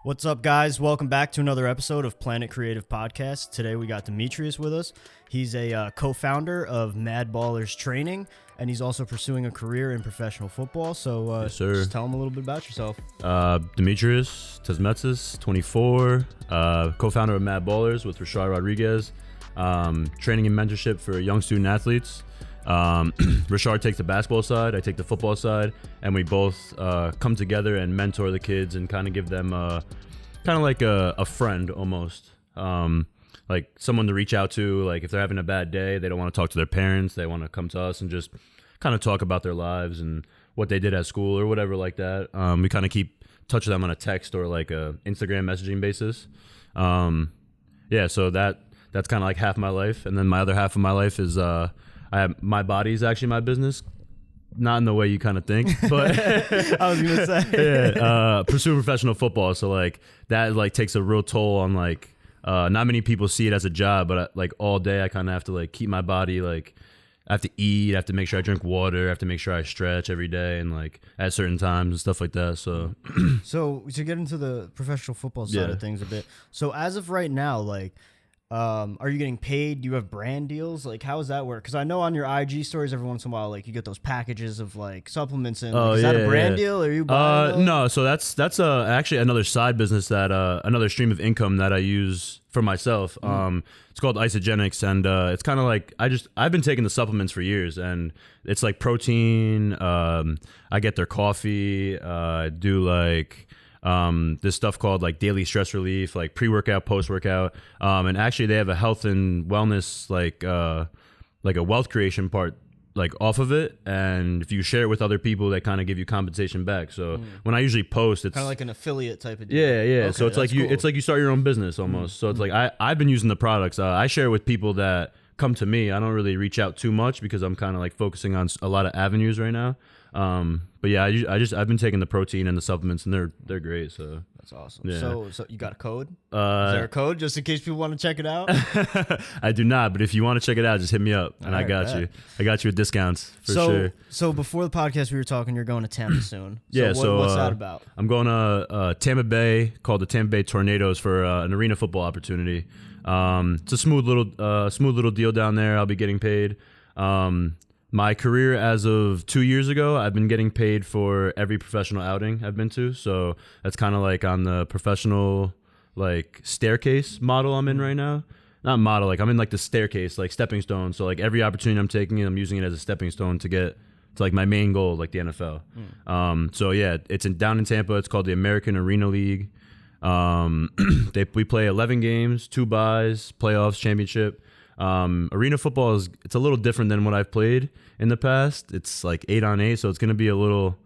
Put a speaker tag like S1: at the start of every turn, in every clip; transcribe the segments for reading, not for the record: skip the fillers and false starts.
S1: What's up, guys? Welcome back to another episode of Planet Creative Podcast. Today we got Dimitrios with us. He's a co-founder of Mad Ballers Training, and he's also pursuing a career in professional football. So
S2: Yes, sir.
S1: just tell him a little bit about yourself.
S2: Dimitrios, Tsesmetzis, 24, co-founder of Mad Ballers with Rashad Rodriguez, training and mentorship for young student athletes. Rashad takes the basketball side, I take the football side, and we both come together and mentor the kids and kind of give them kind of like a friend almost, like someone to reach out to. Like if they're having a bad day, they don't want to talk to their parents, they want to come to us and just kind of talk about their lives and what they did at school or whatever like that. We kind of keep touch with them on a text or like a Instagram messaging basis. Yeah, so that's kind of like half my life, and then my other half of my life is my body is actually my business, not in the way you kind of think, but
S1: I was gonna say,
S2: pursue professional football. So like that like takes a real toll on like not many people see it as a job, but like all day I kind of have to like keep my body, like I have to eat, I have to make sure I drink water, I have to make sure I stretch every day and like at certain times and stuff like that. So
S1: so to get into the professional football side of things a bit. So as of right now, like, are you getting paid? Do you have brand deals? Like, how does that work? Because I know on your IG stories every once in a while, like you get those packages of like supplements and like, is that a brand deal? Or are you buying those?
S2: No, so that's actually another side business that another stream of income that I use for myself. It's called Isogenics, and it's kind of like I've been taking the supplements for years, and it's like protein. I get their coffee. I do like this stuff called like daily stress relief, like pre-workout, post-workout, and actually they have a health and wellness like a wealth creation part like off of it, and if you share it with other people, they kind of give you compensation back. So when I usually post, it's
S1: kind of like an affiliate type of deal.
S2: yeah.
S1: Okay,
S2: So it's like
S1: cool.
S2: it's like you start your own business almost. So it's like I've been using the products. I share it with people that come to me. I don't really reach out too much because I'm kind of like focusing on a lot of avenues right now. But yeah, I've been taking the protein and the supplements, and they're great. So
S1: that's awesome.
S2: Yeah.
S1: So you got a code? Is there a code just in case people want to check it out?
S2: I do not, but if you want to check it out, just hit me up, and I got you. I got you with discounts for sure.
S1: So before the podcast, we were talking. You're going to Tampa soon.
S2: So
S1: what's that about?
S2: I'm going to Tampa Bay, called the Tampa Bay Tornadoes, for an arena football opportunity. It's a smooth little deal down there. I'll be getting paid. My career as of 2 years ago, I've been getting paid for every professional outing I've been to. So that's kind of like on the professional like staircase model I'm in right now. Not model, like I'm in like the staircase, like stepping stone. So like every opportunity I'm taking it, I'm using it as a stepping stone to get to like my main goal, like the NFL. So yeah, it's down in Tampa. It's called the American Arena League. We play 11 games, 2 buys, playoffs, championship. Arena football it's a little different than what I've played in the past. It's like 8-on-8, so it's gonna be a little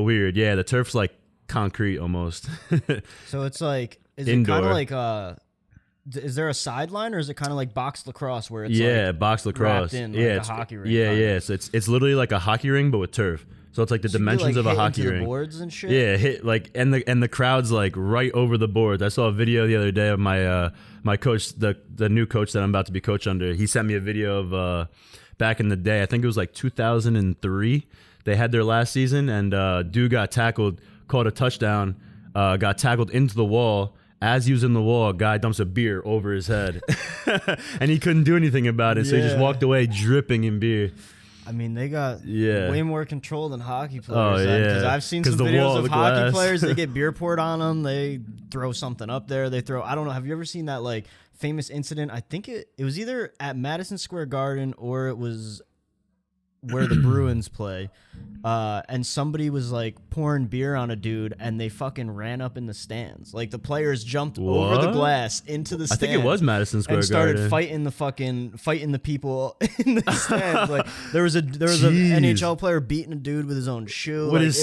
S2: weird. Yeah, the turf's like concrete almost.
S1: So it's like, is
S2: Indoor.
S1: it kind of like is there a sideline, or is it kind of like box lacrosse where it's like
S2: box lacrosse,
S1: wrapped in like a hockey ring?
S2: Yeah. So it's literally like a hockey ring but with turf. So it's like the dimensions of a hockey ring.
S1: The boards and shit.
S2: Yeah, hit like and the crowd's like right over the boards. I saw a video the other day of my coach, the new coach that I'm about to be coach under. He sent me a video of back in the day. I think it was like 2003. They had their last season, and dude got tackled, caught a touchdown, got tackled into the wall. As he was in the wall, a guy dumps a beer over his head, and he couldn't do anything about it. So he just walked away dripping in beer.
S1: I mean, they got way more control than hockey players.
S2: Oh, yeah.
S1: Because I've seen some videos of hockey players. They get beer poured on them. They throw something up there. I don't know. Have you ever seen that like famous incident? I think it was either at Madison Square Garden or it was where the Bruins play. And somebody was like pouring beer on a dude, and they fucking ran up in the stands. Like the players jumped over the glass into the stands.
S2: I think it was Madison Square
S1: and started
S2: Garden.
S1: fighting the people in the stands. Like there was an NHL player beating a dude with his own shoe.
S2: With his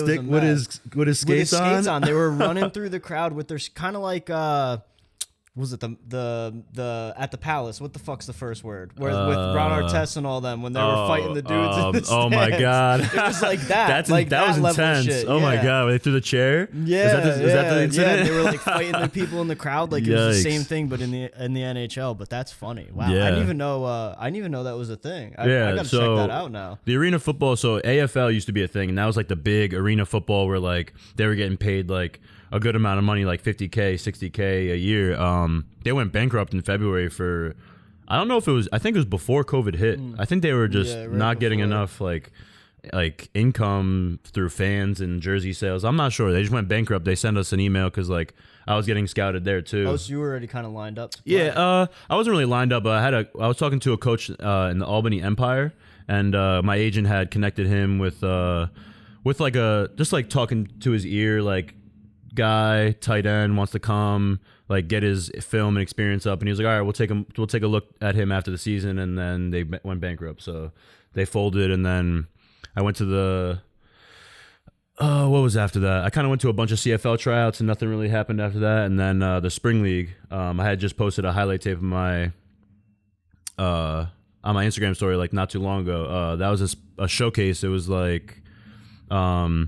S2: skates on.
S1: They were running through the crowd with their kind of like was it the at the Palace? What the fuck's the first word? With Ron Artest and all them when they were fighting the dudes in the stands.
S2: Oh my god,
S1: it was like that.
S2: That was intense.
S1: Shit.
S2: Oh my god, they threw the chair.
S1: Yeah,
S2: is that the incident?
S1: Yeah, they were like fighting the people in the crowd like it was the same thing, but in the NHL. But that's funny. Wow,
S2: yeah.
S1: I didn't even know that was a thing. I gotta check that out now.
S2: The arena football. So AFL used to be a thing, and that was like the big arena football where like they were getting paid like a good amount of money, like $50K, $60K a year. They went bankrupt in February for, I don't know if it was, I think it was before COVID hit. I think they were just not getting enough like income through fans and jersey sales. I'm not sure. They just went bankrupt. They sent us an email because like I was getting scouted there too.
S1: Oh, so you were already kind of lined up to play.
S2: Yeah, I wasn't really lined up, but I was talking to a coach in the Albany Empire, and my agent had connected him with like just like talking to his ear, like guy, tight end, wants to come, like get his film and experience up, and he was like, all right, we'll take a look at him after the season, and then they went bankrupt, so they folded, and then I went to the what was after that? I kind of went to a bunch of CFL tryouts, and nothing really happened after that, and then the spring league, I had just posted a highlight tape of my on my Instagram story like not too long ago. That was a showcase. It was like you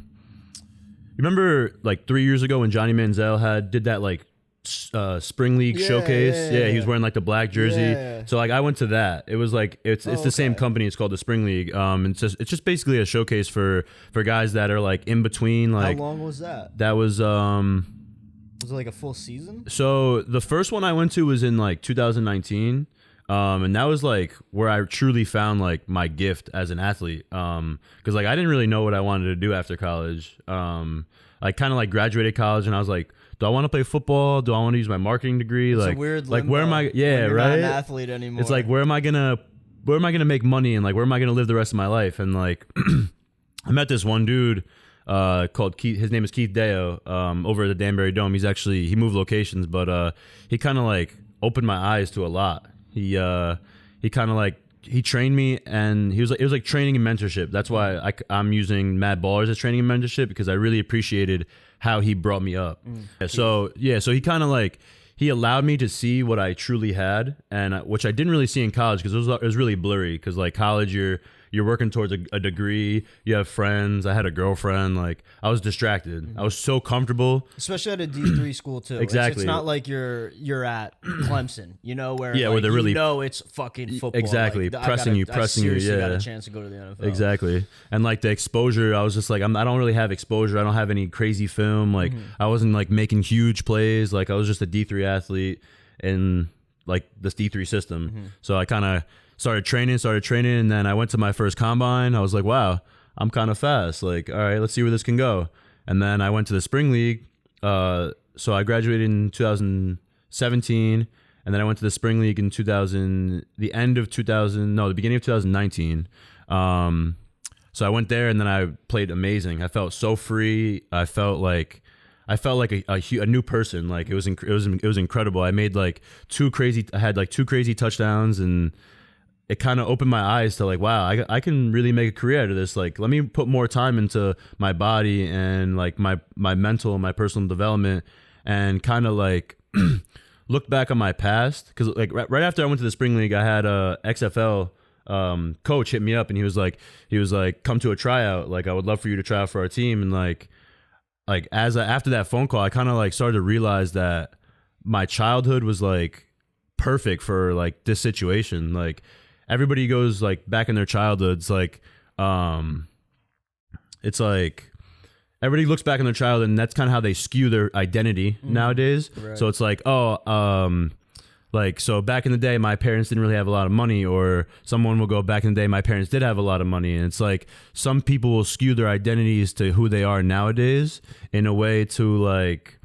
S2: remember like 3 years ago when Johnny Manziel did that like spring league showcase? Yeah, he was wearing like the black jersey. Yeah. So like I went to that. It was like it's the same company. It's called the Spring League. It's just basically a showcase for guys that are like in between. Like
S1: how long was that?
S2: That was
S1: Was it like a full season?
S2: So the first one I went to was in like 2019. And that was like where I truly found like my gift as an athlete. Cause like I didn't really know what I wanted to do after college. I kind of like graduated college and I was like, do I want to play football? Do I want to use my marketing degree?
S1: It's
S2: like,
S1: a weird
S2: like where am I? Yeah,
S1: you're
S2: right.
S1: Not an athlete anymore.
S2: It's like where am I gonna make money and like where am I gonna live the rest of my life? And like I met this one dude called Keith. His name is Keith Deo. Over at the Danbury Dome. He moved locations, but he kind of like opened my eyes to a lot. He kind of like he trained me, and it was like training and mentorship. That's why I'm using Mad Ballers as training and mentorship, because I really appreciated how he brought me up. So he kind of like he allowed me to see what I truly had, and which I didn't really see in college, because it was really blurry. Because like college, you're working towards a degree, you have friends. I had a girlfriend. Like I was distracted. I was so comfortable,
S1: especially at a D3 school too.
S2: Exactly.
S1: It's not like you're at Clemson, where like,
S2: where they're really
S1: it's fucking football.
S2: Exactly,
S1: like,
S2: pressing you.
S1: Yeah, got a chance to go to the NFL.
S2: Exactly, and like the exposure, I was just like, I don't really have exposure. I don't have any crazy film. Like I wasn't like making huge plays. Like I was just a D3 athlete in like this D3 system. So I kind of started training, and then I went to my first combine. I was like, wow, I'm kind of fast. Like, all right, let's see where this can go. And then I went to the spring league. So I graduated in 2017, and then I went to the spring league in the beginning of 2019. So I went there, and then I played amazing. I felt so free. I felt like a new person. Like it was incredible. I made like two crazy touchdowns, and it kind of opened my eyes to like, wow, I can really make a career out of this. Like, let me put more time into my body and like my mental and my personal development, and kind of like look back on my past. Cause like right after I went to the spring league, I had a XFL coach hit me up, and he was like, come to a tryout. Like, I would love for you to try out for our team. And like after that phone call, I kind of like started to realize that my childhood was like perfect for like this situation. Like, everybody goes like back in their childhoods, like it's like everybody looks back in their childhood, and that's kind of how they skew their identity nowadays. Right. So it's like, like, so back in the day, my parents didn't really have a lot of money, or someone will go, back in the day, my parents did have a lot of money. And it's like some people will skew their identities to who they are nowadays in a way to like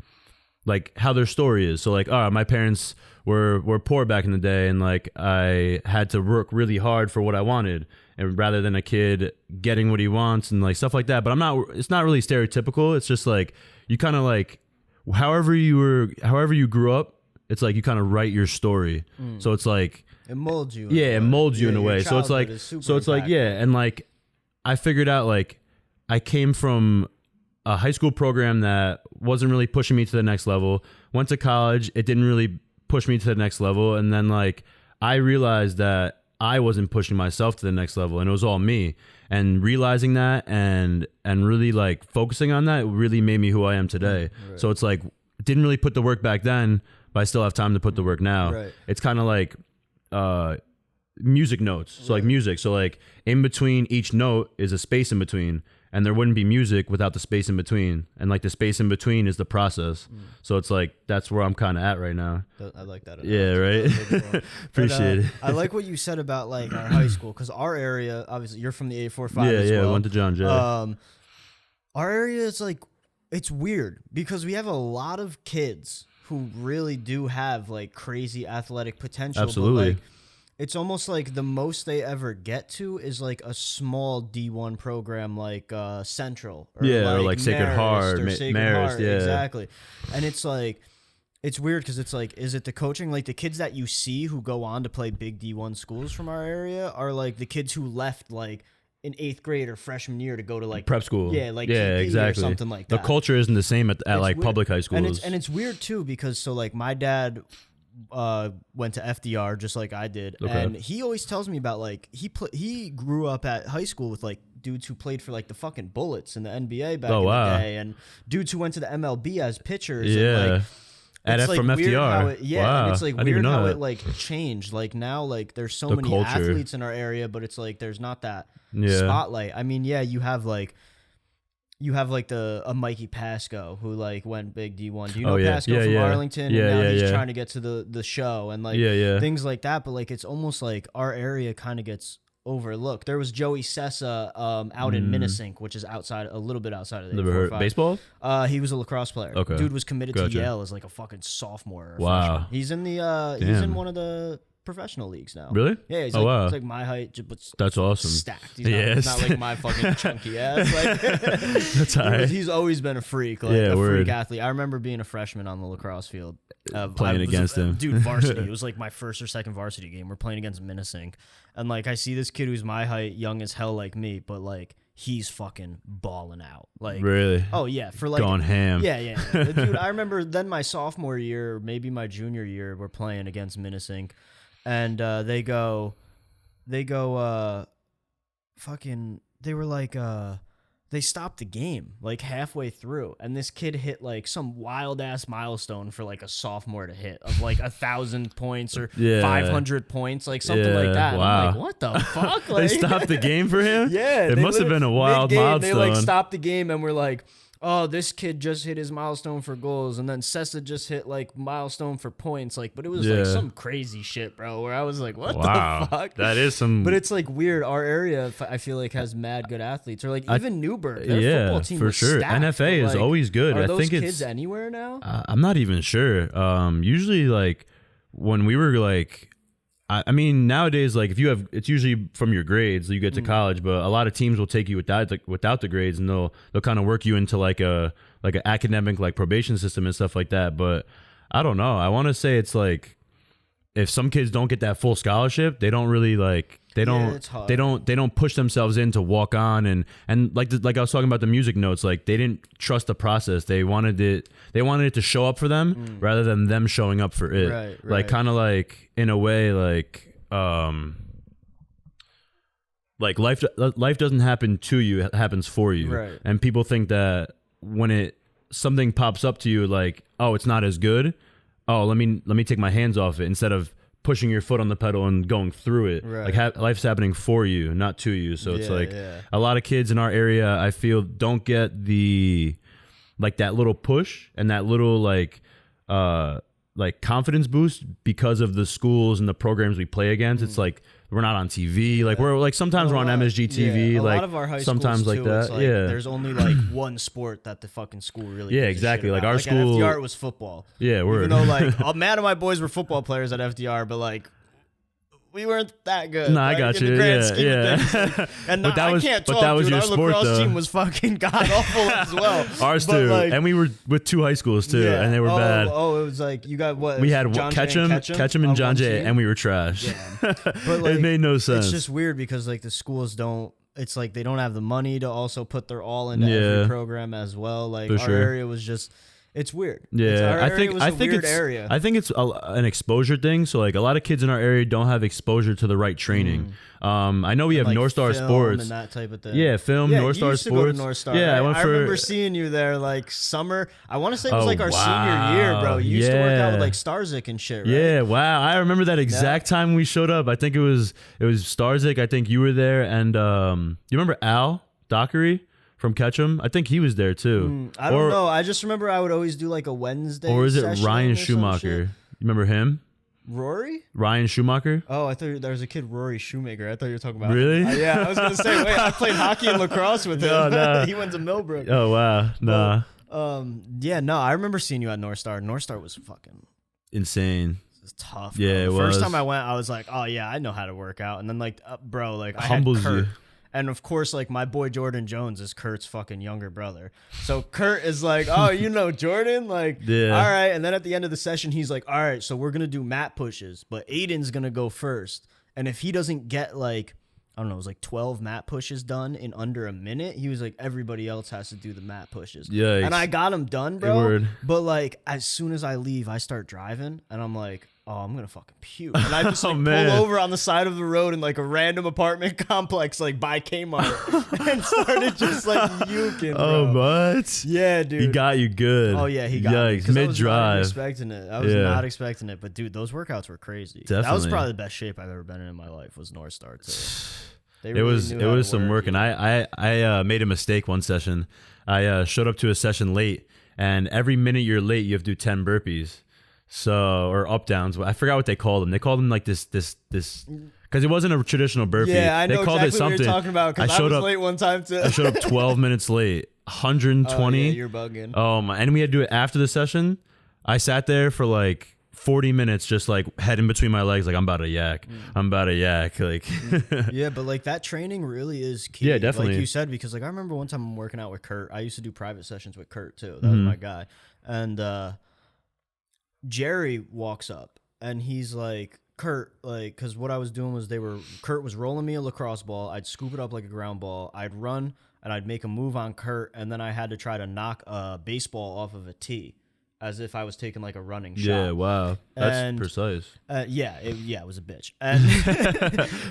S2: how their story is. So like, my parents were poor back in the day, and like I had to work really hard for what I wanted, and rather than a kid getting what he wants and like stuff like that. But it's not really stereotypical. It's just like you kind of like however you grew up, it's like you kind of write your story. So it's like
S1: it molds you.
S2: Yeah, it molds you in a way. So it's like and like I figured out like I came from a high school program that wasn't really pushing me to the next level. Went to college, it didn't really push me to the next level, and then like I realized that I wasn't pushing myself to the next level, and it was all me. And realizing that and really like focusing on that really made me who I am today. Right. So it's like didn't really put the work back then, but I still have time to put the work now. Right. It's kind of like music notes. So like music. So like in between each note is a space in between. and there wouldn't be music without the space in between, and like the space in between is the process. So it's like that's where I'm kind of at right now.
S1: I like that.
S2: Yeah, right. Appreciate it.
S1: I like what you said about like our high school, because our area, obviously, you're from the 845.
S2: Yeah,
S1: as
S2: yeah.
S1: well.
S2: I went to John Jay.
S1: Our area is like, it's weird because we have a lot of kids who really do have like crazy athletic potential.
S2: Absolutely.
S1: But, like, it's almost like the most they ever get to is like a small D1 program like Central. Or
S2: or like Sacred Heart. Marist, yeah.
S1: Exactly. And it's like, it's weird because it's like, is it the coaching? Like the kids that you see who go on to play big D1 schools from our area are like the kids who left like in 8th grade or freshman year to go to like
S2: prep school.
S1: Yeah, like
S2: yeah,
S1: TP
S2: exactly.
S1: or something like that.
S2: The culture isn't the same at like
S1: weird.
S2: public high schools.
S1: And it's weird too because so like my dad went to FDR just like I did, and he always tells me about like he grew up at high school with like dudes who played for like the fucking Bullets in the NBA back in the day, and dudes who went to the MLB as pitchers.
S2: Yeah.
S1: And, like,
S2: from FDR.
S1: Wow. And it's like weird how
S2: that.
S1: it like changed. Like now, like there's so
S2: The
S1: many
S2: culture.
S1: athletes in our area, but it's like there's not that spotlight. I mean, yeah, you have like a Mikey Pasco who like went big D1. Do you know Pasco from Arlington?
S2: Yeah,
S1: and now he's
S2: yeah.
S1: trying to get to the show and like things like that. But like it's almost like our area kind of gets overlooked. There was Joey Sessa out in Minnesink, which is a little bit outside of the
S2: Never heard baseball?
S1: He was a lacrosse player.
S2: Okay.
S1: Dude was committed to Yale as like a fucking sophomore. Or freshman. He's in the he's in one of the professional leagues now.
S2: Really?
S1: Yeah, he's he's like my height, but
S2: that's awesome.
S1: Stacked. He's not like my fucking chunky ass. Like,
S2: that's all right.
S1: He's always been a freak, like a freak athlete. I remember being a freshman on the lacrosse field,
S2: playing against him.
S1: Dude, varsity. It was like my first or second varsity game. We're playing against Minnesink, and like I see this kid who's my height, young as hell like me, but like he's fucking balling out. Like
S2: really?
S1: Oh yeah, for like
S2: going ham.
S1: Yeah. Dude, I remember then my sophomore year, maybe my junior year, we're playing against Minnesink. And they were like, they stopped the game like halfway through, and this kid hit like some wild ass milestone for like a sophomore to hit of like 1,000 points or 500 points, like something like that.
S2: Wow.
S1: And I'm like, what the fuck?
S2: They stopped the game for him?
S1: Yeah.
S2: It must have been a wild milestone.
S1: They like stopped the game and we're like, oh, this kid just hit his milestone for goals, and then Sessa just hit like milestone for points. Like, but it was like some crazy shit, bro. Where I was like, what the fuck?
S2: That is some.
S1: But it's like weird. Our area, I feel like, has mad good athletes, or like even Newburgh. Their football team
S2: for
S1: was
S2: sure.
S1: stacked,
S2: NFA is
S1: like,
S2: always good.
S1: Are
S2: I
S1: those
S2: think
S1: kids anywhere now?
S2: I'm not even sure. Usually, like when we were like. I mean, nowadays, like if you have, it's usually from your grades you get to college, but a lot of teams will take you without the grades, and they'll kind of work you into like an academic like probation system and stuff like that. But I don't know. I want to say it's like if some kids don't get that full scholarship, they don't really like they don't push themselves in to walk on and like I was talking about the music notes, like they didn't trust the process. They wanted it to show up for them rather than them showing up for it.
S1: Right.
S2: Like kind of like in a way like life doesn't happen to you, it happens for you.
S1: Right.
S2: And people think that when something pops up to you, like, oh, it's not as good. Oh, let me take my hands off it instead of pushing your foot on the pedal and going through it.
S1: Right.
S2: Like life's happening for you, not to you. So it's like a lot of kids in our area, I feel, don't get the like that little push and that little like confidence boost because of the schools and the programs we play against. It's like we're not on TV. Like we're like sometimes we're on MSG TV.
S1: A
S2: like
S1: lot of our high
S2: sometimes
S1: schools
S2: like
S1: too,
S2: that.
S1: it's like there's only like one sport that the fucking school really.
S2: Yeah,
S1: gives a
S2: exactly.
S1: shit
S2: Like
S1: about.
S2: our school.
S1: At FDR it was football.
S2: Yeah,
S1: even though like a man of my boys were football players at FDR, but like we weren't that good.
S2: No, I got you. Yeah.
S1: Like, and
S2: but that was,
S1: I can't talk,
S2: but that was
S1: dude.
S2: your
S1: Our
S2: sport,
S1: lacrosse
S2: though.
S1: team was fucking god awful as well.
S2: Ours
S1: but
S2: too,
S1: like,
S2: and we were with two high schools too, and they were bad.
S1: Oh, it was like you got what?
S2: We had Ketchum and John Jay, and we were trash.
S1: Yeah. But like,
S2: it made no sense.
S1: It's just weird because like the schools don't. It's like they don't have the money to also put their all into every program as well. Like our area was just. It's weird.
S2: Yeah, I think it's
S1: area.
S2: I think it's an exposure thing. So like a lot of kids in our area don't have exposure to the right training. I know we have
S1: like
S2: North Star
S1: film
S2: Sports
S1: and that type of thing.
S2: Yeah, film. North Star Sports.
S1: Go to North Star.
S2: Yeah,
S1: right?
S2: I
S1: remember seeing you there like summer. I want to say it was like our
S2: wow.
S1: senior year, bro. You used to work out with like Starzik and shit, right?
S2: Yeah, wow. I remember that exact time we showed up. I think it was Starzik. I think you were there, and you remember Al Dockery from Ketchum. I think he was there too.
S1: I don't know. I just remember I would always do like a Wednesday.
S2: Or is it
S1: session
S2: Ryan
S1: or some
S2: Schumacher?
S1: shit.
S2: You remember him?
S1: Rory?
S2: Ryan Schumacher?
S1: Oh, I thought there was a kid, Rory Shoemaker. I thought you were talking about
S2: Really?
S1: Yeah, I was going to say, wait, I played hockey and lacrosse with him.
S2: No.
S1: He went to Millbrook.
S2: Oh, wow. Nah.
S1: Yeah, no, I remember seeing you at North Star. North Star was fucking
S2: Insane.
S1: tough.
S2: Yeah,
S1: bro.
S2: it
S1: First
S2: was.
S1: time I went, I was like, oh, yeah, I know how to work out. And then, like, bro, like, I
S2: Humbles
S1: had Kurt.
S2: you.
S1: And of course, like, my boy Jordan Jones is Kurt's fucking younger brother. So Kurt is like, oh, you know Jordan? Like,
S2: Yeah.
S1: all right. And then at the end of the session, he's like, all right, so we're going to do mat pushes, but Aiden's going to go first. And if he doesn't get, like, I don't know, it was like 12 mat pushes done in under a minute, he was like, everybody else has to do the mat pushes.
S2: Yikes.
S1: And I got him done, bro.
S2: Word.
S1: But, like, as soon as I leave, I start driving, and I'm like, oh, I'm gonna fucking puke. And I just like, pull over on the side of the road in like a random apartment complex, like by Kmart, and started just like puking.
S2: Oh,
S1: bro.
S2: what?
S1: Yeah, dude.
S2: He got you good.
S1: Oh yeah, he got me.
S2: Yikes.
S1: 'Cause
S2: Mid-drive.
S1: I was not expecting it. I was not expecting it. But dude, those workouts were crazy. That was
S2: Definitely.
S1: probably the best shape I've ever been in my life. Was North Star too. They
S2: It
S1: really
S2: was
S1: knew how to
S2: some work, and I made a mistake one session. I showed up to a session late, and every minute you're late, you have to do 10 burpees. So, or up downs. I forgot what they called them. They called them like this, because it wasn't a traditional burpee.
S1: Yeah, I know
S2: they called
S1: exactly
S2: it something.
S1: what you're talking about. Because I was late one time too.
S2: I showed up 12 minutes late, 120.
S1: Oh, yeah, you're bugging.
S2: Oh my! And we had to do it after the session. I sat there for like 40 minutes, just like head in between my legs, like I'm about to yak. I'm about to yak. Like,
S1: yeah, but like that training really is key.
S2: Yeah, definitely.
S1: Like you said, because like I remember one time I'm working out with Kurt. I used to do private sessions with Kurt too. That was my guy. And Jerry walks up and he's like, Kurt, like, because what I was doing was Kurt was rolling me a lacrosse ball. I'd scoop it up like a ground ball. I'd run and I'd make a move on Kurt, and then I had to try to knock a baseball off of a tee, as if I was taking like a running shot.
S2: yeah, wow, that's
S1: And-
S2: precise.
S1: Yeah, it was a bitch. And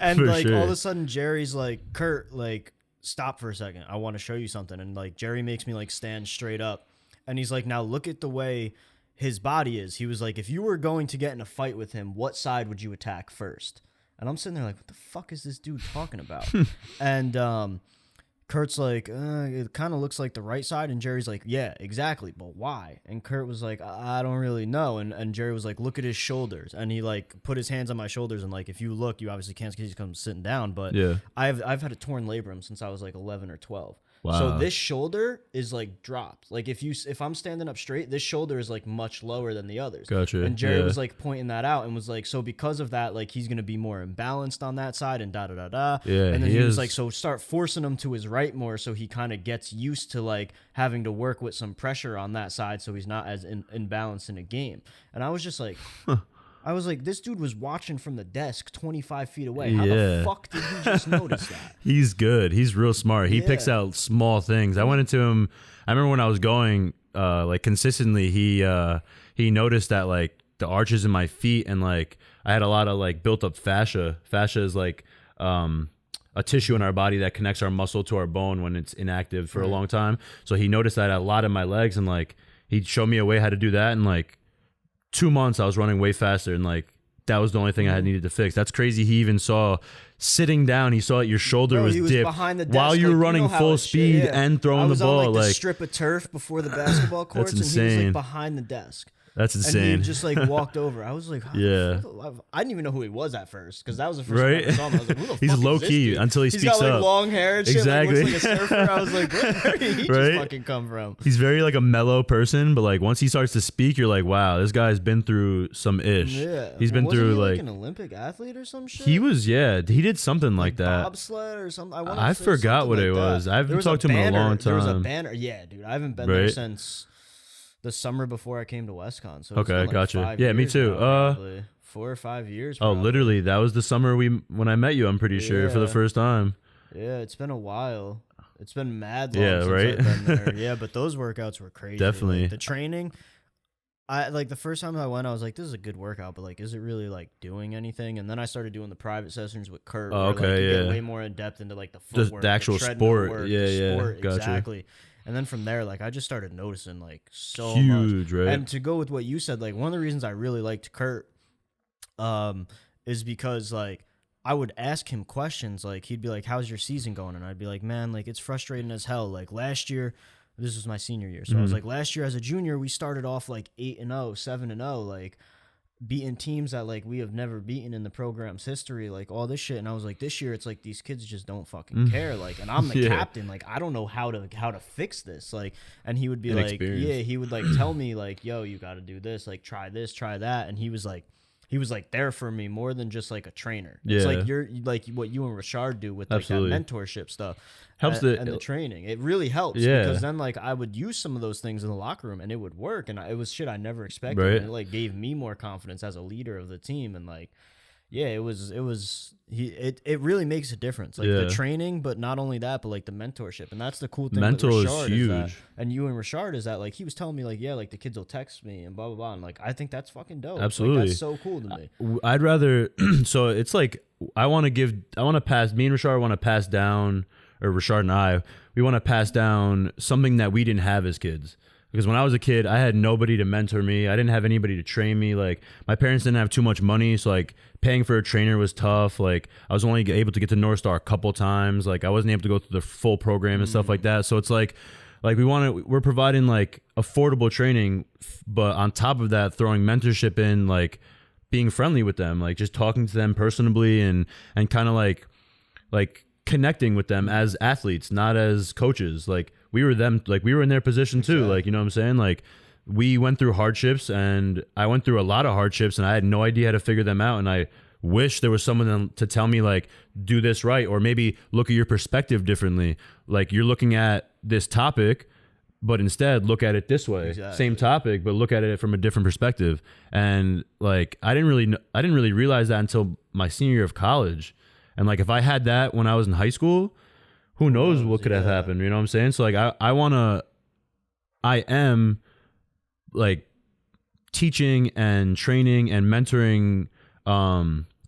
S1: and
S2: For
S1: like
S2: sure.
S1: all of a sudden Jerry's like, Kurt, like, stop for a second. I want to show you something. And like Jerry makes me like stand straight up. And he's like, now look at the way his body is. He was like, if you were going to get in a fight with him, what side would you attack first? And I'm sitting there like, what the fuck is this dude talking about? And Kurt's like, it kind of looks like the right side. And Jerry's like, yeah, exactly. But why? And Kurt was like, I don't really know. And Jerry was like, look at his shoulders. And he like put his hands on my shoulders. And like, if you look, you obviously can't because he's come sitting down. But
S2: Yeah.
S1: I've had a torn labrum since I was like 11 or 12.
S2: Wow.
S1: So this shoulder is like dropped. Like if I'm standing up straight, this shoulder is like much lower than the others.
S2: Gotcha.
S1: And Jerry
S2: Yeah.
S1: was like pointing that out and was like, so because of that, like he's gonna be more imbalanced on that side and da da da da.
S2: Yeah,
S1: And then
S2: he
S1: he was
S2: is.
S1: like, so start forcing him to his right more, so he kind of gets used to like having to work with some pressure on that side, so he's not as imbalanced in a game. And I was just like. I was like, this dude was watching from the desk 25 feet away. How
S2: Yeah.
S1: the fuck did he just notice that?
S2: He's good. He's real smart. He picks
S1: Yeah.
S2: out small things. I went into him. I remember when I was going, like consistently, he noticed that like the arches in my feet and like I had a lot of like built up fascia. Fascia is like a tissue in our body that connects our muscle to our bone when it's inactive for a long time. So he noticed that a lot in my legs, and like he showed me a way how to do that. And like 2 months, I was running way faster, and like that was the only thing I had needed to fix. That's crazy. He even saw sitting down. He saw that your shoulder
S1: Bro,
S2: was
S1: he was
S2: dipped
S1: behind the desk,
S2: while you were
S1: like,
S2: running
S1: know how
S2: full
S1: it's shit,
S2: speed
S1: yeah.
S2: and throwing
S1: I was
S2: the ball.
S1: on like the
S2: Like
S1: strip of turf before the basketball courts, and he was
S2: insane.
S1: like behind the desk.
S2: that's
S1: And
S2: insane.
S1: he just like walked over. I was like, how the
S2: Yeah.
S1: fuck- I didn't even know who he was at first, because that was the first
S2: Right?
S1: time I saw him. I was like, who the
S2: He's
S1: fuck is
S2: low
S1: this
S2: key
S1: dude?
S2: until he
S1: He's
S2: speaks
S1: got like
S2: up.
S1: long hair and shit.
S2: Exactly.
S1: Like, looks like a surfer. I was like, where did he
S2: Right?
S1: just fucking come from?
S2: He's very like a mellow person, but like once he starts to speak, you're like, wow, this guy's been through some ish.
S1: Yeah,
S2: He's been
S1: Wasn't
S2: through
S1: he,
S2: like
S1: an Olympic athlete or some shit.
S2: he was, yeah, he did something like that.
S1: Bobsled or something.
S2: I forgot what it was. I haven't talked to him in a long
S1: There was a
S2: time.
S1: banner. Yeah, dude. I haven't been there
S2: Right.
S1: since the summer before I came to WestCon. So it's
S2: Okay,
S1: been like
S2: gotcha.
S1: 5
S2: Yeah, me
S1: years
S2: too.
S1: now, probably. 4 or 5 years.
S2: Oh,
S1: probably.
S2: literally, that was the summer when I met you. I'm pretty sure for the
S1: Yeah.
S2: first time.
S1: Yeah, it's been a while. It's been mad long
S2: Yeah,
S1: since
S2: right?
S1: I've been there. Yeah, but those workouts were crazy.
S2: Definitely.
S1: Like, the training. I like the first time I went, I was like, this is a good workout, but like, is it really like doing anything? And then I started doing the private sessions with Kurt.
S2: Oh,
S1: where, like,
S2: okay,
S1: you
S2: yeah.
S1: get way more in depth into like the
S2: The
S1: footwork,
S2: actual
S1: treadmill
S2: sport.
S1: work,
S2: Yeah,
S1: the
S2: yeah.
S1: sport,
S2: Gotcha.
S1: exactly. And then from there, like I just started noticing like so
S2: Huge,
S1: much.
S2: right?
S1: And to go with what you said, like one of the reasons I really liked Kurt, is because like I would ask him questions. Like, he'd be like, how's your season going? And I'd be like, man, like, it's frustrating as hell. Like, last year, this was my senior year. So I was like, last year as a junior, we started off like 8-0, 7-0, like beating teams that like we have never beaten in the program's history, like all this shit. And I was like, this year, it's like these kids just don't fucking care. Like, and I'm the captain. Like, I don't know how to fix this. Like, and he would be like, yeah, he would like tell me like, yo, you got to do this, like try this, try that. And he was like there for me more than just like a trainer. It's like you're like what you and Rashard do with like that mentorship stuff.
S2: Helps
S1: and the training. It really helps because then like I would use some of those things in the locker room and it would work. And it was shit I never expected.
S2: Right.
S1: And it like gave me more confidence as a leader of the team. And like, yeah, it really makes a difference. Like the training, but not only that, but like the mentorship. And that's the cool thing.
S2: Mentor
S1: with
S2: is
S1: Rashard
S2: huge.
S1: that, and you and Rashard is that like he was telling me like, yeah, like the kids will text me and blah blah blah. And like I think that's fucking dope.
S2: Absolutely.
S1: Like, that's so cool to me.
S2: I'd rather so it's like I want to pass me and Rashard want to pass down, or Rashard and I, we want to pass down something that we didn't have as kids. Because when I was a kid, I had nobody to mentor me. I didn't have anybody to train me. Like, my parents didn't have too much money, so like paying for a trainer was tough. Like, I was only able to get to North Star a couple times. Like, I wasn't able to go through the full program and stuff like that. So it's like we're providing like affordable training, but on top of that, throwing mentorship in, like being friendly with them, like just talking to them personally and kind of like connecting with them as athletes, not as coaches. Like, we were in their position too. Like, you know what I'm saying? Like, we went through hardships and I went through a lot of hardships and I had no idea how to figure them out. And I wish there was someone to tell me like, do this right, or maybe look at your perspective differently. Like, you're looking at this topic, but instead look at it this way. Exactly. Same topic, but look at it from a different perspective. And like, I didn't really realize that until my senior year of college. And like, if I had that when I was in high school, who knows what could have happened? You know what I'm saying? So like, I am like teaching and training and mentoring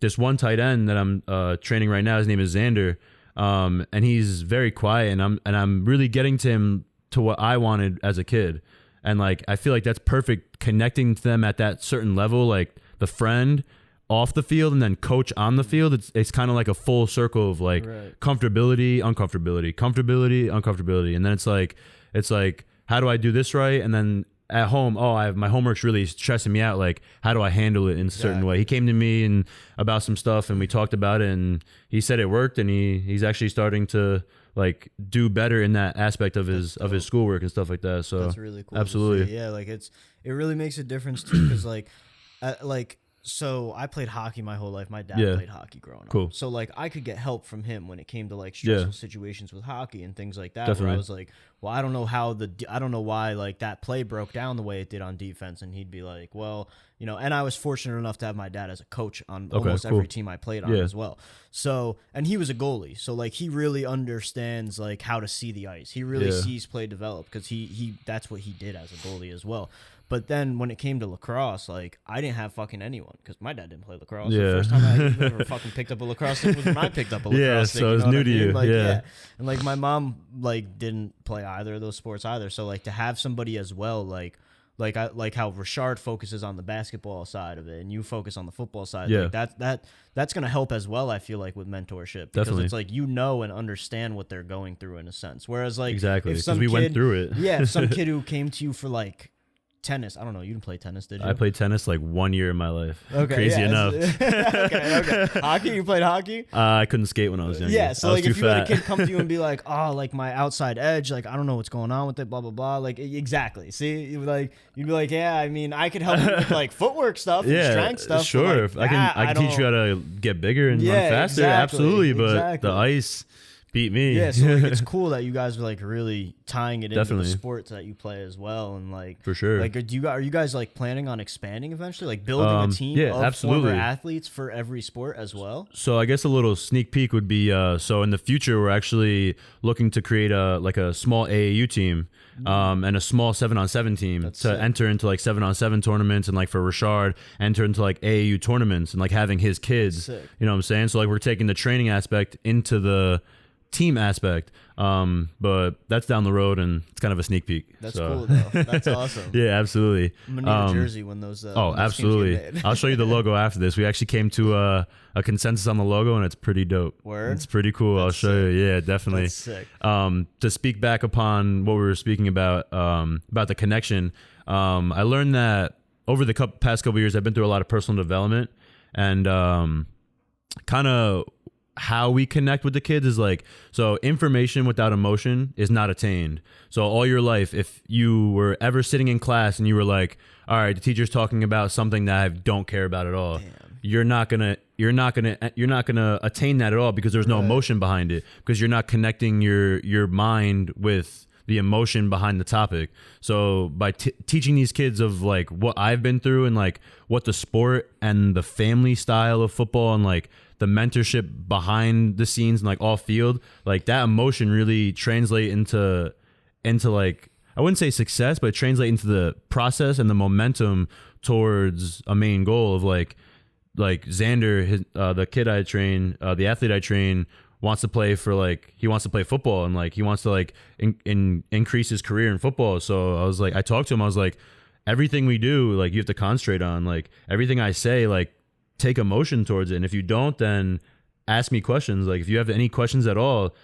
S2: this one tight end that I'm training right now. His name is Xander, and he's very quiet, and I'm really getting to him to what I wanted as a kid. And like, I feel like that's perfect, connecting to them at that certain level, like the friend off the field and then coach on the field. It's kind of like a full circle of like comfortability, uncomfortability. And then it's like, how do I do this right? And then at home, my homework's really stressing me out. Like, how do I handle it in a certain way? He came to me and about some stuff and we talked about it and he said it worked, and he's actually starting to like do better in that aspect of his schoolwork and stuff like that. So
S1: that's really cool.
S2: Absolutely.
S1: Yeah. Like, it really makes a difference too. Cause so I played hockey my whole life. My dad played hockey growing up. So like, I could get help from him when it came to like stressful situations with hockey and things like that.
S2: Definitely.
S1: Where I was like, well, I don't know why like that play broke down the way it did on defense. And he'd be like, well, you know, and I was fortunate enough to have my dad as a coach on almost every team I played on as well. So, and he was a goalie. So like, he really understands like how to see the ice. He really sees play develop because he that's what he did as a goalie as well. But then when it came to lacrosse, like, I didn't have fucking anyone because my dad didn't play lacrosse. The first time I ever fucking picked up a lacrosse stick was when I picked up a lacrosse stick.
S2: So it was new to you.
S1: Like, and like, my mom like didn't play either of those sports either. So like, to have somebody as well, like how Rashard focuses on the basketball side of it and you focus on the football side. Like, that's gonna help as well, I feel like, with mentorship, because it's like, you know, and understand what they're going through in a sense. Whereas like,
S2: exactly, because we went through it.
S1: If some kid who came to you for like tennis, I don't know, you didn't play tennis, did you?
S2: I played tennis like 1 year in my life. Okay, crazy enough.
S1: okay. Hockey? You played hocky?
S2: I couldn't skate when I was younger.
S1: Yeah, so like, if you had a kid come to you and be like, oh, like my outside edge, like I don't know what's going on with it, blah blah blah. Like, exactly. See, you'd be like, yeah, I mean, I could help you with like footwork stuff and strength stuff.
S2: Sure,
S1: like,
S2: I can teach you how to get bigger and run faster. Absolutely, but the ice beat me.
S1: Yeah, so like, it's cool that you guys are like really tying it into the sports that you play as well, and like,
S2: for sure.
S1: Like, are you guys like planning on expanding eventually, like building a team of former athletes for every sport as well?
S2: So I guess a little sneak peek would be so in the future we're actually looking to create a small AAU team and a small 7-on-7 team enter into like 7-on-7 tournaments, and like for Rashard enter into like AAU tournaments and like having his kids. You know what I'm saying? So like, we're taking the training aspect into the team aspect. But that's down the road, and it's kind of a sneak peek.
S1: That's cool though. That's awesome.
S2: Yeah, absolutely.
S1: I'm gonna need a jersey when those. When
S2: absolutely.
S1: Those teams get made.
S2: I'll show you the logo after this. We actually came to a consensus on the logo, and it's pretty dope.
S1: Word?
S2: It's pretty cool. I'll show you. Yeah, definitely.
S1: That's sick.
S2: To speak back upon what we were speaking about the connection, I learned that over the past couple of years, I've been through a lot of personal development, and kind of how we connect with the kids is like, so information without emotion is not attained. So all your life, if you were ever sitting in class and you were like, all right, the teacher's talking about something that I don't care about at all.
S1: Damn.
S2: You're not gonna attain that at all, because there's no emotion behind it, because you're not connecting your mind with the emotion behind the topic. So by teaching these kids of like what I've been through, and like what the sport and the family style of football and like the mentorship behind the scenes and like off field, like that emotion really translate into like, I wouldn't say success, but it translate into the process and the momentum towards a main goal of like Xander, the kid I train, the athlete I train, wants to play football, and like he wants to like increase his career in football. So I talked to him, I was like, everything we do, like you have to concentrate on, like everything I say, like take emotion towards it. And if you don't, then ask me questions. Like if you have any questions at all,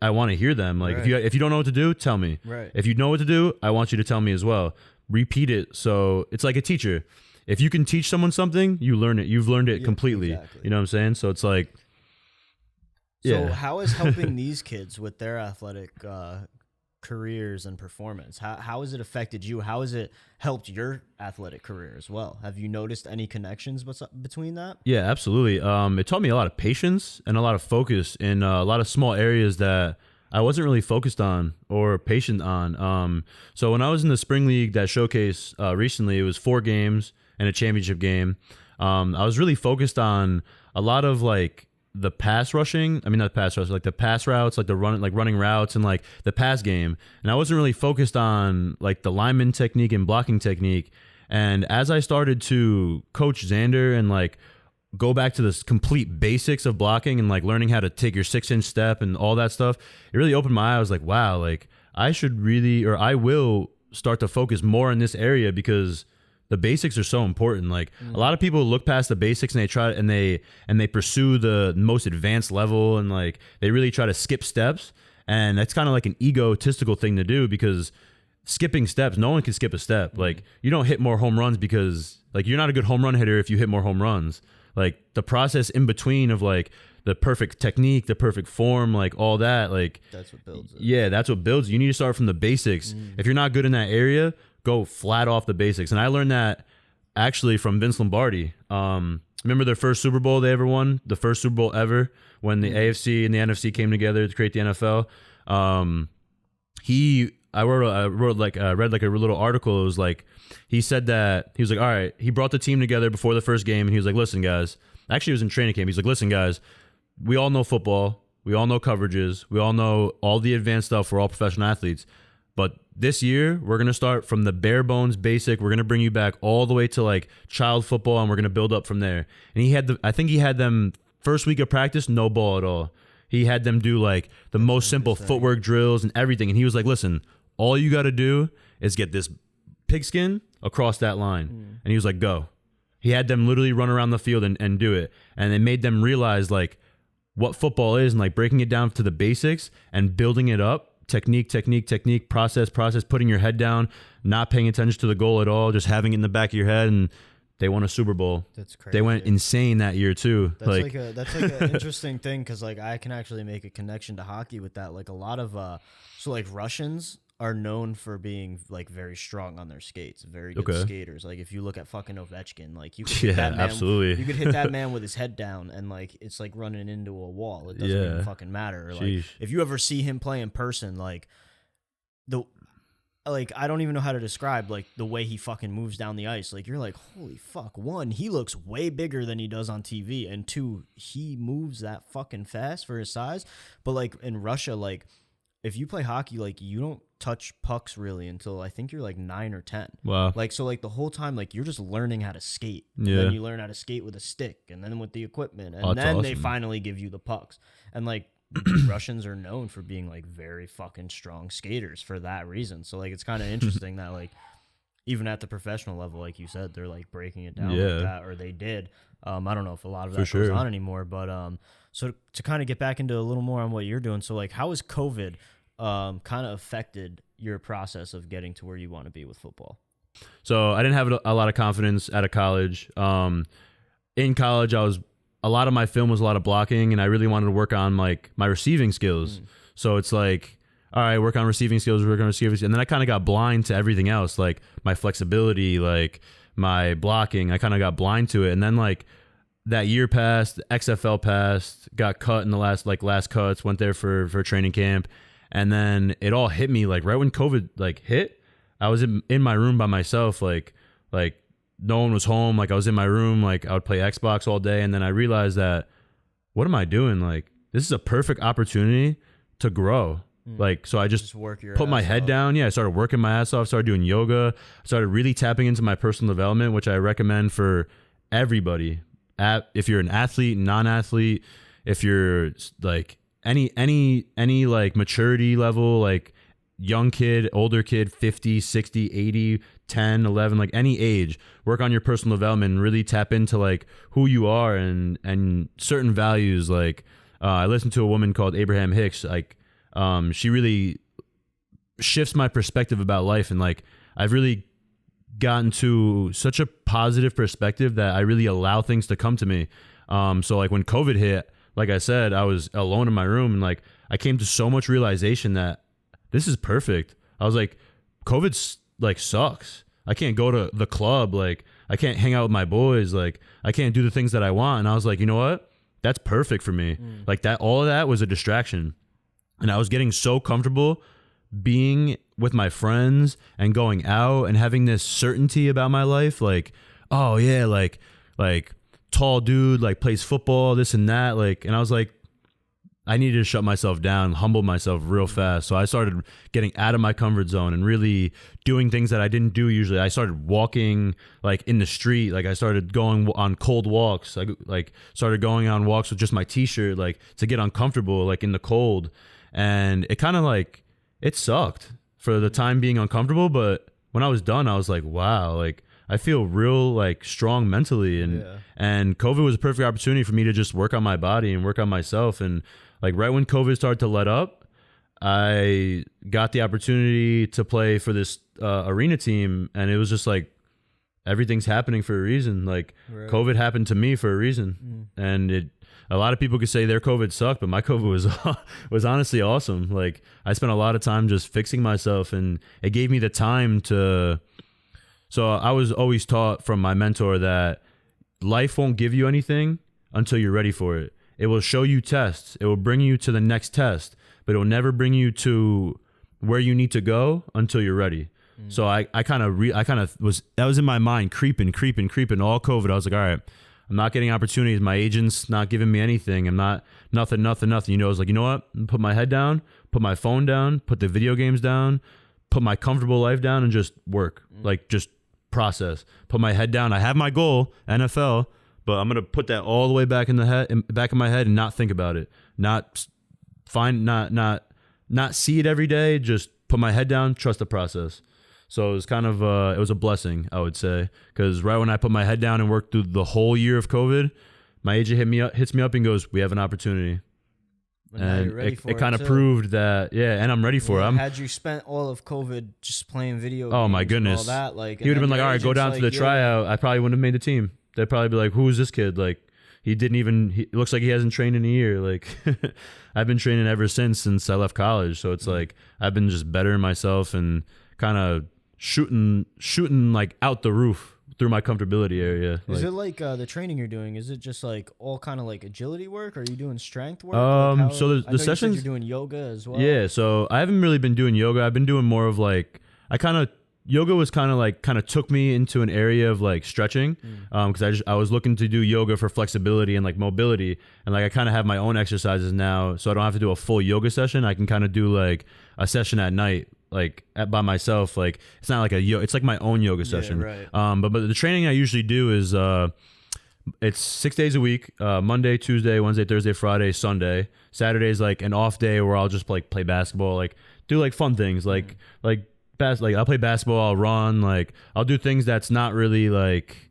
S2: I want to hear them. Like if you don't know what to do, tell me.
S1: Right.
S2: If you know what to do, I want you to tell me as well. Repeat it. So it's like a teacher. If you can teach someone something, you learn it. You've learned it completely. Exactly. You know what I'm saying? So it's like,
S1: So how is helping these kids with their athletic careers and performance, how has it affected you? How has it helped your athletic career as well? Have you noticed any connections between that?
S2: Yeah, absolutely. It taught me a lot of patience and a lot of focus in a lot of small areas that I wasn't really focused on or patient on. So when I was in the spring league, that showcase recently, it was 4 games and a championship game. I was really focused on a lot of like the pass rushing. I mean, not pass rush, like the pass routes, like the running routes and like the pass game. And I wasn't really focused on like the lineman technique and blocking technique. And as I started to coach Xander and like go back to the complete basics of blocking and like learning how to take your 6-inch step and all that stuff, it really opened my eyes. I was like, wow, like I will start to focus more in this area, because the basics are so important. Like a lot of people look past the basics and they try and they pursue the most advanced level, and like they really try to skip steps. And that's kind of like an egotistical thing to do, because skipping steps, no one can skip a step. Like you don't hit more home runs because like you're not a good home run hitter if you hit more home runs. Like the process in between of like the perfect technique, the perfect form, like all that, like
S1: that's what builds it.
S2: Yeah, that's what builds. You need to start from the basics. If you're not good in that area, go flat off the basics. And I learned that actually from Vince Lombardi. Remember their first Super Bowl they ever won? The first Super Bowl ever, when the AFC and the NFC came together to create the NFL. I read like a little article. It was like, he said that he was like, all right, he brought the team together before the first game, and he was like, listen guys, actually it was in training camp. He's like, listen guys, we all know football. We all know coverages. We all know all the advanced stuff. We're all professional athletes. But this year, we're going to start from the bare bones basic. We're going to bring you back all the way to like child football, and we're going to build up from there. And I think he had them first week of practice, no ball at all. He had them do like the most simple footwork drills and everything. And he was like, listen, all you got to do is get this pigskin across that line. And he was like, go. He had them literally run around the field and do it. And it made them realize like what football is, and like breaking it down to the basics and building it up. Technique, process, putting your head down, not paying attention to the goal at all, just having it in the back of your head. And they won a Super Bowl.
S1: That's crazy.
S2: They went insane that year too.
S1: That's like an interesting thing, because like I can actually make a connection to hockey with that. Like a lot of so like Russians are known for being like very strong on their skates, very good skaters. Like if you look at fucking Ovechkin, like you could hit that man,
S2: absolutely.
S1: You could hit that man with his head down, and like it's like running into a wall. It doesn't even fucking matter. Like if you ever see him play in person, like I don't even know how to describe like the way he fucking moves down the ice. Like you're like, holy fuck. 1, he looks way bigger than he does on TV, and 2, he moves that fucking fast for his size. But like in Russia, like if you play hockey, like you don't touch pucks really until I think you're like 9 or 10.
S2: Wow.
S1: Like so like the whole time like you're just learning how to skate.
S2: Yeah.
S1: And then you learn how to skate with a stick, and then with the equipment, and then they finally give you the pucks. And like Russians are known for being like very fucking strong skaters for that reason. So like it's kind of interesting that like even at the professional level, like you said, they're like breaking it down like that, or they did. I don't know if a lot of that goes on anymore, but so to kind of get back into a little more on what you're doing. So like, how has COVID kind of affected your process of getting to where you want to be with football?
S2: So I didn't have a lot of confidence out of college. In college, a lot of my film was a lot of blocking, and I really wanted to work on like my receiving skills. So it's like, all right, work on receiving skills, and then I kind of got blind to everything else, like my flexibility, like my blocking. I kind of got blind to it, and then like that year passed, XFL passed, got cut in the last cuts, went there for training camp, and then it all hit me like right when COVID like hit. I was in my room by myself, like no one was home. Like I was in my room, like I would play Xbox all day. And then I realized that, what am I doing? Like this is a perfect opportunity to grow. Like, so I just put my head down. Yeah. I started working my ass off, started doing yoga, started really tapping into my personal development, which I recommend for everybody. If you're an athlete, non-athlete, if you're like any like maturity level, like young kid, older kid, 50, 60, 80, 10, 11, like any age, work on your personal development and really tap into like who you are and certain values. Like I listened to a woman called Abraham Hicks. Like she really shifts my perspective about life, and like I've really gotten to such a positive perspective that I really allow things to come to me. So like when COVID hit, like I said, I was alone in my room, and like I came to so much realization that this is perfect. I was like, COVID's like sucks. I can't go to the club. Like I can't hang out with my boys. Like I can't do the things that I want. And I was like, you know what? That's perfect for me. Like that, all of that was a distraction. And I was getting so comfortable being with my friends and going out and having this certainty about my life. Like, oh yeah, like tall dude, like plays football, this and that. Like, and I was like, I needed to shut myself down, humble myself real fast. So I started getting out of my comfort zone and really doing things that I didn't do usually. I started walking like in the street. Like I started going on cold walks. I like started going on walks with just my t-shirt, like to get uncomfortable, like in the cold. And it kind of like, it sucked for the time being uncomfortable. But when I was done, I was like, wow, like I feel real like strong mentally. And COVID was a perfect opportunity for me to just work on my body and work on myself. And like right when COVID started to let up, I got the opportunity to play for this arena team, and it was just like everything's happening for a reason. Like COVID happened to me for a reason, and a lot of people could say their COVID sucked, but my COVID was honestly awesome. Like I spent a lot of time just fixing myself, and it gave me the time to. So I was always taught from my mentor that life won't give you anything until you're ready for it. It will show you tests. It will bring you to the next test, but it will never bring you to where you need to go until you're ready. So I kind of was, that was in my mind, creeping all COVID. I was like, all right, I'm not getting opportunities. My agent's not giving me anything. I'm not, nothing. You know, I was like, you know what? Put my head down, put my phone down, put the video games down, put my comfortable life down and just work, like just process, put my head down. I have my goal, NFL, but I'm going to put that all the way back in my head and not think about it. Not see it every day. Just put my head down, trust the process. So it was kind of, it was a blessing, I would say. Because right when I put my head down and worked through the whole year of COVID, my agent hits me up and goes, we have an opportunity. And it kind of proved that, yeah, and I'm ready for it.
S1: Had you spent all of COVID just playing video games,
S2: oh my goodness,
S1: all that, like,
S2: he would have been like, all right, go down to the tryout. I probably wouldn't have made the team. They'd probably be like, who is this kid? Like, it looks like he hasn't trained in a year. Like, I've been training ever since I left college. So it's like, I've been just bettering myself and kind of shooting like out the roof through my comfortability area.
S1: Is it like the training you're doing? Is it just like all kind of like agility work? Or are you doing strength work?
S2: So the sessions,
S1: you're doing yoga as well.
S2: Yeah. So I haven't really been doing yoga. I've been doing more of like, yoga was kind of took me into an area of like stretching. Cause I was looking to do yoga for flexibility and like mobility. And like, I kind of have my own exercises now. So I don't have to do a full yoga session. I can kind of do like a session at night, like by myself. Like it's not like it's like my own yoga session.
S1: Yeah, right.
S2: But the training I usually do is it's 6 days a week, Monday, Tuesday, Wednesday, Thursday, Friday, Sunday. Saturday's like an off day where I'll just like play basketball, like do like fun things, like I'll play basketball, I'll run, like I'll do things that's not really like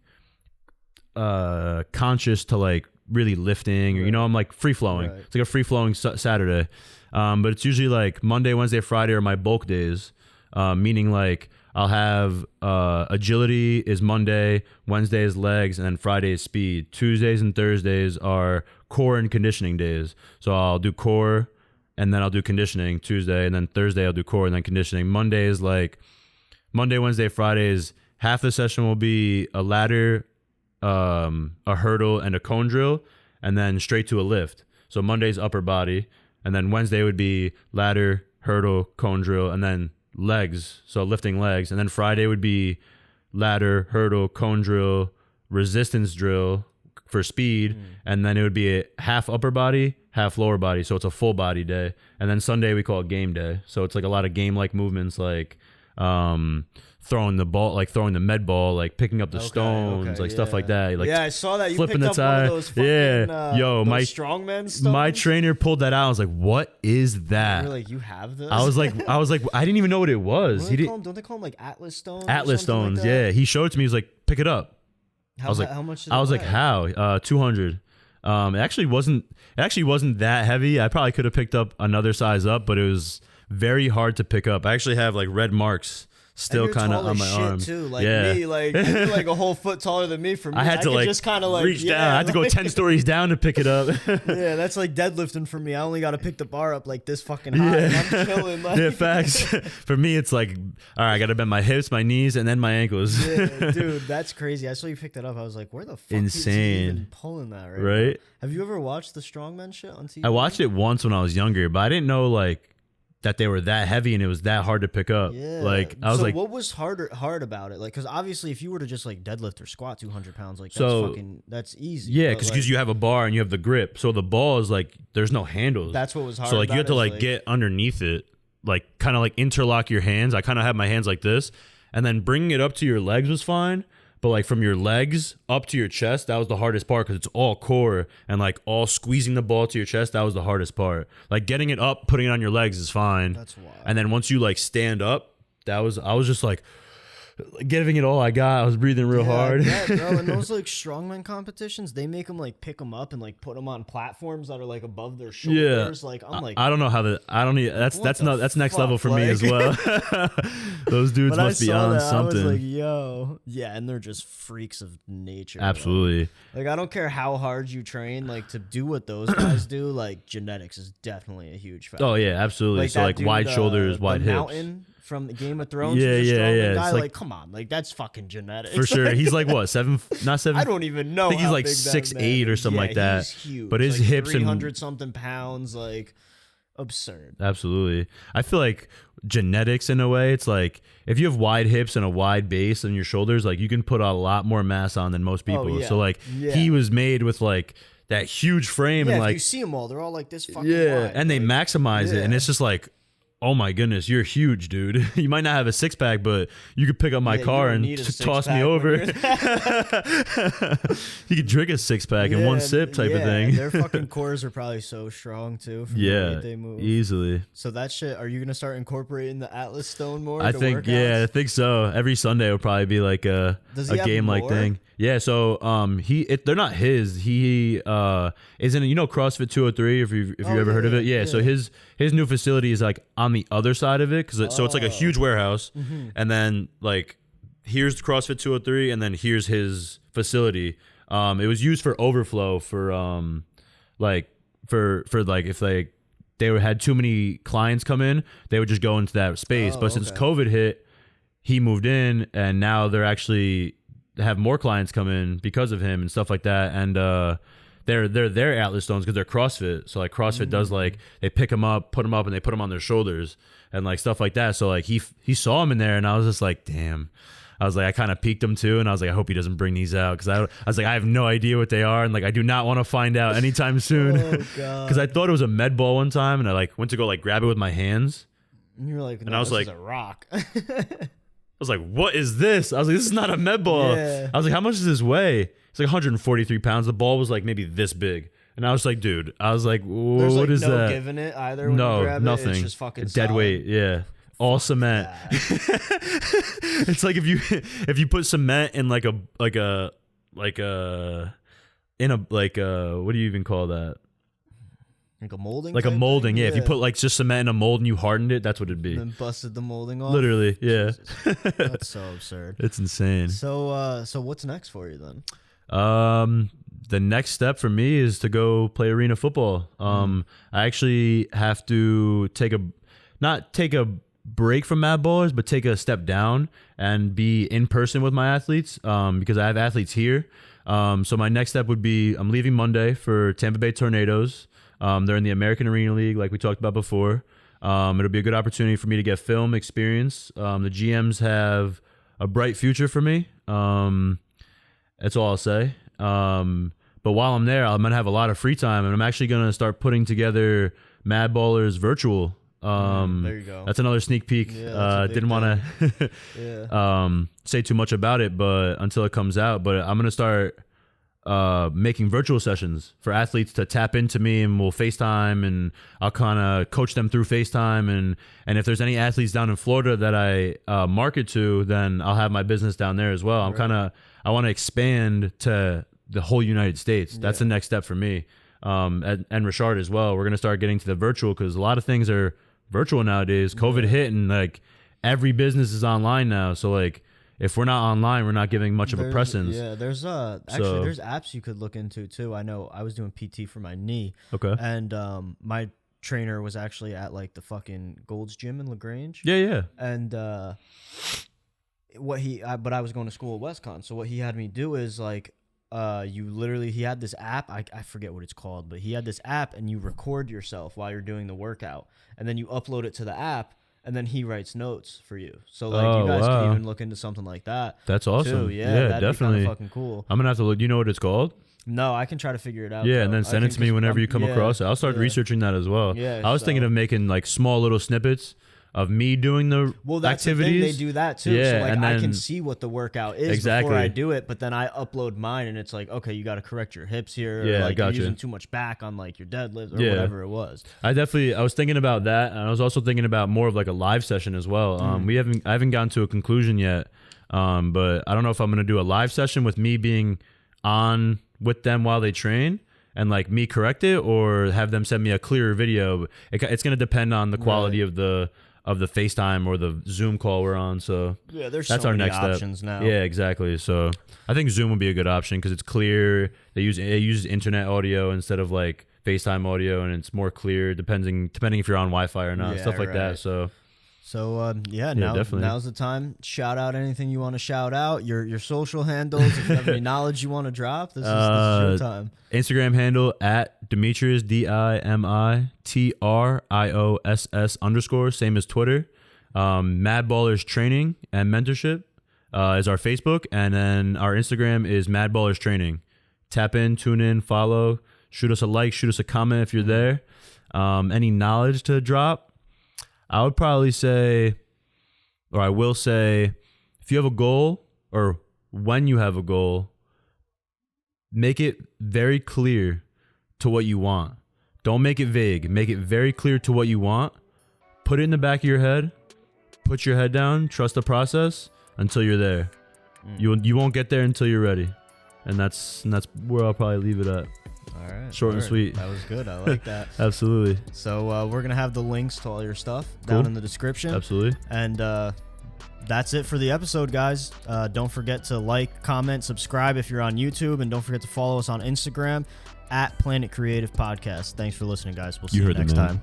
S2: conscious to like really lifting, or you know, I'm like free flowing.
S1: Right.
S2: It's like a free flowing Saturday. But it's usually like Monday, Wednesday, Friday are my bulk days, meaning like I'll have agility is Monday, Wednesday is legs, and then Friday is speed. Tuesdays and Thursdays are core and conditioning days. So I'll do core and then I'll do conditioning Tuesday, and then Thursday I'll do core and then conditioning. Monday is like Monday, Wednesday, Fridays. Half the session will be a ladder, a hurdle, and a cone drill, and then straight to a lift. So Monday's upper body, and then Wednesday would be ladder, hurdle, cone drill, and then legs, so lifting legs, and then Friday would be ladder, hurdle, cone drill, resistance drill for speed, and then it would be a half upper body, half lower body, so it's a full body day. And then Sunday we call it game day, so it's like a lot of game like movements, like throwing the ball, like throwing the med ball, like picking up the stones, like stuff like that. Like
S1: I saw that you
S2: flipping
S1: picked
S2: the
S1: up one
S2: tire.
S1: of those fucking,
S2: Yo, my
S1: strongman stones.
S2: My trainer pulled that out. I was like, "What is that?"
S1: You're like, "You have this?"
S2: I was like, I didn't even know what it was.
S1: Don't they call them like Atlas stones?
S2: Atlas stones, like yeah. He showed it to me. He was like, "Pick it up."
S1: How much?
S2: I was like, "How?" 200. It actually wasn't that heavy. I probably could have picked up another size up, but it was very hard to pick up. I actually have like red marks still kind of on my arm
S1: too, like me, like you're like a whole foot taller than me. For me,
S2: I had to like
S1: just kind of like
S2: reach down. I had to go 10 stories down to pick it up.
S1: Yeah, that's like deadlifting for me. I only got to pick the bar up like this fucking high. And I'm chilling. Like.
S2: Yeah, facts. For me, it's like, all right, I got to bend my hips, my knees, and then my ankles.
S1: Yeah, dude, that's crazy. I saw you picked that up. I was like, where the fuck is he even pulling that
S2: right?
S1: Now? Have you ever watched the strongman shit on TV?
S2: I watched it once when I was younger, but I didn't know like that they were that heavy and it was that hard to pick up.
S1: Yeah.
S2: Like I was like,
S1: what was hard about it? Like, because obviously, if you were to just like deadlift or squat 200 pounds, like that's easy.
S2: Yeah, because like, you have a bar and you have the grip, so the ball is like there's no handles.
S1: That's what was hard.
S2: So like you have to like get underneath it, like kind of like interlock your hands. I kind of have my hands like this, and then bringing it up to your legs was fine. But like from your legs up to your chest, that was the hardest part because it's all core, and like all squeezing the ball to your chest, that was the hardest part. Like getting it up, putting it on your legs is fine.
S1: That's wild.
S2: And then once you like stand up, I was just like giving it all I got. I was breathing real hard.
S1: Yeah, bro. And those like strongman competitions, they make them like pick them up and like put them on platforms that are like above their shoulders. Like I'm like,
S2: I don't know how that's next level for me as well. Those dudes must be on something. I was like,
S1: yo, yeah, and they're just freaks of nature.
S2: Absolutely.
S1: Like I don't care how hard you train, like to do what those guys do. Like genetics is definitely a huge factor.
S2: Oh yeah, absolutely. Like so like dude, wide shoulders, wide hips.
S1: Mountain from the Game of Thrones.
S2: Yeah.
S1: Guy, like, come on, like that's fucking genetics
S2: for sure. He's like what, 7? Not 7.
S1: I don't even know.
S2: I think he's like 6'8" or something like that.
S1: He's huge.
S2: But his
S1: like
S2: hips
S1: 300 something pounds, like absurd.
S2: Absolutely. I feel like genetics in a way. It's like if you have wide hips and a wide base on your shoulders, like you can put a lot more mass on than most people.
S1: Oh, yeah.
S2: So like he was made with like that huge frame and like
S1: you see them all, they're all like this fucking
S2: wide.
S1: And
S2: they maximize it, and it's just like, oh my goodness, you're huge, dude. You might not have a 6-pack, but you could pick up my car and toss me over. You could drink a 6-pack in one sip type of thing.
S1: Their fucking cores are probably so strong too. From the way they move.
S2: Easily.
S1: So that shit, are you gonna start incorporating the Atlas stone more?
S2: I think so. Every Sunday will probably be like a game like thing. Yeah, so they're not his. He is in CrossFit 203 if you've ever heard of it. Yeah, so his new facility is like on the other side of it so it's like a huge warehouse, and then like here's CrossFit 203 and then here's his facility. It was used for overflow for like if they had too many clients come in, they would just go into that space. But since COVID hit, he moved in, and now they're actually have more clients come in because of him and stuff like that. And they're Atlas stones because they're CrossFit. So like CrossFit does like they pick them up, put them up, and they put them on their shoulders and like stuff like that. So like he saw him in there, and I was just like, damn. I was like, I kind of peeked him too, and I was like, I hope he doesn't bring these out because I was like, I have no idea what they are, and like I do not want to find out anytime soon. Because I thought it was a med ball one time, and I like went to go like grab it with my hands,
S1: and you were like,
S2: and I was like,
S1: a rock.
S2: was like, what is this? I was like, this is not a med ball.
S1: Yeah.
S2: I was like, how much does this weigh? It's like 143 pounds. The ball was like maybe this big. And I was like, dude,
S1: There's
S2: what is
S1: no
S2: that?
S1: giving it either. When you
S2: No,
S1: grab
S2: nothing.
S1: It's just fucking
S2: Dead
S1: solid.
S2: weight. Yeah. All cement. It's like if you put cement in what do you even call that?
S1: Like a molding?
S2: Like a
S1: type
S2: molding,
S1: thing?
S2: yeah. If you put like just cement in a mold and you hardened it, that's what it'd be.
S1: And then busted the molding off.
S2: Literally, yeah.
S1: That's so absurd.
S2: It's insane.
S1: So what's next for you then?
S2: The next step for me is to go play arena football. I actually have to not take a break from Mad Ballers, but take a step down and be in person with my athletes because I have athletes here. So my next step would be I'm leaving Monday for Tampa Bay Tornadoes. They're in the American Arena League, like we talked about before. It'll be a good opportunity for me to get film experience. The GMs have a bright future for me. That's all I'll say. But while I'm there, I'm going to have a lot of free time, and I'm actually going to start putting together Mad Ballers virtual.
S1: There you go.
S2: That's another sneak peek.
S1: Yeah,
S2: Didn't want to say too much about it, but until it comes out. But I'm going to start making virtual sessions for athletes to tap into me, and we'll FaceTime, and I'll kind of coach them through FaceTime. And if there's any athletes down in Florida that I market to, then I'll have my business down there as well. I want to expand to the whole United States. That's the next step for me. And Richard as well. We're going to start getting to the virtual because a lot of things are virtual nowadays. COVID hit and like every business is online now. So like if we're not online, we're not giving much of a presence.
S1: Yeah, there's there's apps you could look into too. I know I was doing PT for my knee.
S2: Okay.
S1: And my trainer was actually at like the fucking Gold's Gym in LaGrange.
S2: Yeah.
S1: And but I was going to school at WestCon. So what he had me do is like he had this app, I forget what it's called, but he had this app and you record yourself while you're doing the workout and then you upload it to the app and then he writes notes for you. So like you guys could even look into something like that.
S2: That's awesome.
S1: Too.
S2: Yeah,
S1: that'd
S2: definitely.
S1: be kind of fucking cool.
S2: I'm going to have to look. Do you know what it's called?
S1: No, I can try to figure it out.
S2: Yeah,
S1: though.
S2: and then send it to me whenever you come across it. I'll start researching that as well.
S1: Yeah,
S2: I was thinking of making like small little snippets of me doing the
S1: that's
S2: activities.
S1: The thing, they do that too.
S2: Yeah,
S1: so like
S2: and
S1: I
S2: then,
S1: can see what the workout is before I do it, but then I upload mine and it's like, okay, you got to correct your hips here.
S2: Yeah,
S1: or like
S2: gotcha.
S1: You're using too much back on like your deadlift or whatever it was.
S2: I was thinking about that, and I was also thinking about more of like a live session as well. I haven't gotten to a conclusion yet, but I don't know if I'm gonna do a live session with me being on with them while they train. And like me correct it, or have them send me a clearer video. It's going to depend on the quality of the FaceTime or the Zoom call we're on. So
S1: yeah, there's
S2: that's
S1: so
S2: our
S1: many
S2: next
S1: options
S2: step.
S1: now.
S2: Yeah, exactly. So I think Zoom would be a good option because it's clear. It uses internet audio instead of like FaceTime audio, and it's more clear depending if you're on Wi-Fi or not, stuff like that. So
S1: definitely. Now's the time. Shout out anything you want to shout out. Your social handles. If you have any knowledge you want to drop, this is your time.
S2: Instagram handle at Dimitrios DIMITRIOSS _ same as Twitter. Mad Ballers Training and Mentorship is our Facebook, and then our Instagram is Mad Ballers Training. Tap in, tune in, follow, shoot us a like, shoot us a comment if you're there. Any knowledge to drop? I would probably say, or I will say, if you have a goal or when you have a goal, make it very clear to what you want. Don't make it vague. Make it very clear to what you want. Put it in the back of your head. Put your head down. Trust the process until you're there. You won't get there until you're ready. And that's where I'll probably leave it at.
S1: All right.
S2: Short and sweet.
S1: That was good. I like that.
S2: Absolutely.
S1: So we're going to have the links to all your stuff down in the description.
S2: Absolutely.
S1: And that's it for the episode, guys. Don't forget to like, comment, subscribe if you're on YouTube. And don't forget to follow us on Instagram at Planet Creative Podcast. Thanks for listening, guys. We'll see you next time.